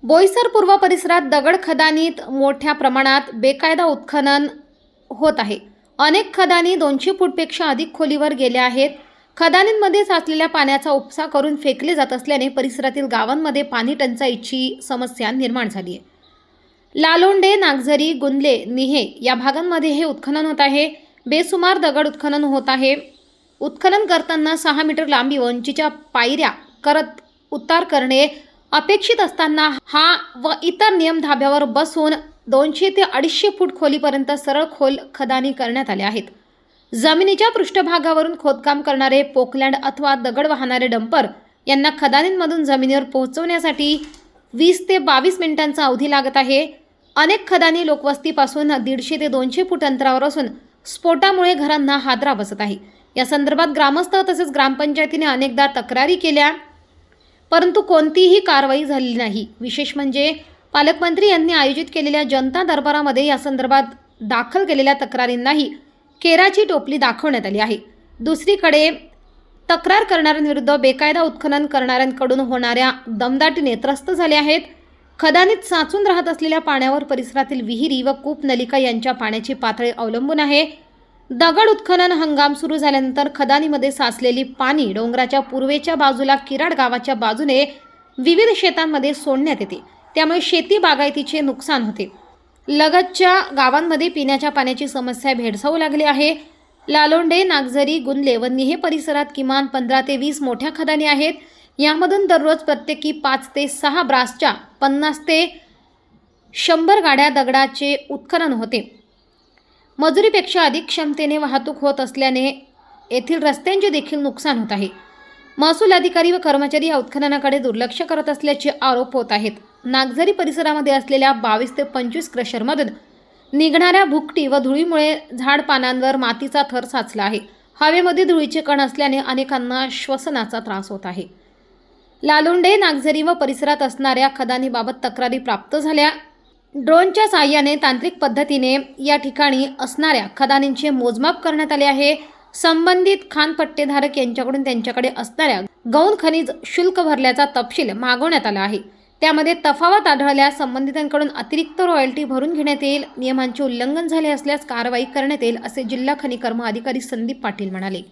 बोईसर पूर्व परिसरात दगड खदानीत मोठ्या प्रमाणात बेकायदा उत्खनन होत आहे। अनेक खदानी 200 फूटपेक्षा अधिक खोलीवर गेल्या आहेत। खदानींमध्ये साचलेल्या पाण्याचा उपसा करून फेकले जात असल्याने परिसरातील गावांमध्ये पाणी टंचाईची समस्या निर्माण झाली आहे। लालोंडे, नागझरी, गुंदले, निहे या भागांमध्ये हे उत्खनन होत आहे। बेसुमार दगड उत्खनन होत आहे। उत्खनन करताना 6 मीटर लांबी व उंचीच्या पायऱ्या करत उतार करणे अपेक्षित असताना हा व इतर नियम धाब्यावर बसून 200 ते 250 फूट खोलीपर्यंत सरळ खोल खदानी करण्यात आले आहेत। जमिनीच्या पृष्ठभागावरून खोदकाम करणारे पोकलँड अथवा दगड वाहणारे डंपर यांना खदानींमधून जमिनीवर पोहोचवण्यासाठी 20 ते 22 मिनिटांचा अवधी लागत आहे। अनेक खदानी लोकवस्तीपासून 150 ते 200 फूट अंतरावर असून स्फोटामुळे घरांना हादरा बसत आहे। या संदर्भात ग्रामस्थ तसेच ग्रामपंचायतीने अनेकदा तक्रारी केल्या परंतु कोणतीही कारवाई झाली नाही। विशेष म्हणजे पालकमंत्री यांनी आयोजित केलेल्या जनता दरबारामध्ये या संदर्भात दाखल केलेल्या तक्रारींनाही केराची टोपली दाखवण्यात आली आहे। दुसरीकडे तक्रार करणाऱ्यांविरुद्ध बेकायदा उत्खनन करणाऱ्यांकडून होणाऱ्या दमदाटीने त्रस्त झाले आहेत। खदानीत साचून राहत असलेल्या पाण्यावर परिसरातील विहिरी व कूपनलिका यांच्या पाण्याची पातळी अवलंबून आहे। दगड उत्खनन हंगाम सुरू झाल्यानंतर खदानीमध्ये साचलेली पाणी डोंगराच्या पूर्वेच्या बाजूला किराड गावाच्या बाजूने विविध शेतांमध्ये सोडण्यात येते, त्यामुळे शेती बागायतीचे नुकसान होते। लगतच्या गावांमध्ये पिण्याच्या पाण्याची समस्या भेडसावू लागली आहे। लालोंडे, नागझरी, गुंदले व निहे परिसरात किमान 15 ते 20 मोठ्या खदानी आहेत। यामधून दररोज प्रत्येकी 5 ते 6 ब्रासच्या 50 ते 100 गाड्या दगडाचे उत्खनन होते। मजुरीपेक्षा अधिक क्षमतेने वाहतूक होत असल्याने येथील रस्त्यांचे देखील नुकसान होत आहे। महसूल अधिकारी व कर्मचारी या उत्खननाकडे दुर्लक्ष करत असल्याचे आरोप होत आहेत। नागझरी परिसरामध्ये असलेल्या 22 ते 25 क्रशरमधून निघणाऱ्या भुकटी व धुळीमुळे झाड पानांवर मातीचा थर साचला आहे। हवेमध्ये धुळीचे कण असल्याने अनेकांना श्वसनाचा त्रास होत आहे। लालोंडे, नागझरी व परिसरात असणाऱ्या खदानीबाबत तक्रारी प्राप्त झाल्या। ड्रोनच्या साहाय्याने तांत्रिक पद्धतीने या ठिकाणी असणाऱ्या खदानींचे मोजमाप करण्यात आले आहे। संबंधित खानपट्टेधारक यांच्याकडून त्यांच्याकडे असणाऱ्या गौण खनिज शुल्क भरल्याचा तपशील मागवण्यात आला आहे। त्यामध्ये तफावत आढळल्यास संबंधितांकडून अतिरिक्त रॉयल्टी भरून घेण्यात येईल। नियमांचे उल्लंघन झाले असल्यास कारवाई करण्यात येईल असे जिल्हा खनिकर्म अधिकारी संदीप पाटील म्हणाले।